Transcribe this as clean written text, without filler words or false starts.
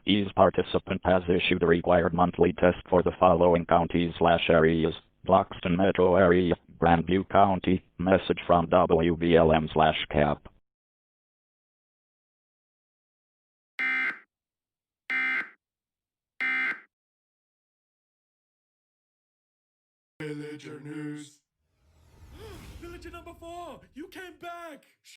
Each participant has issued a required monthly test for the following counties/areas: Bloxton Metro Area, Grandview County. Message from WBLM/CAP. Villager news. Villager number 4, you came back!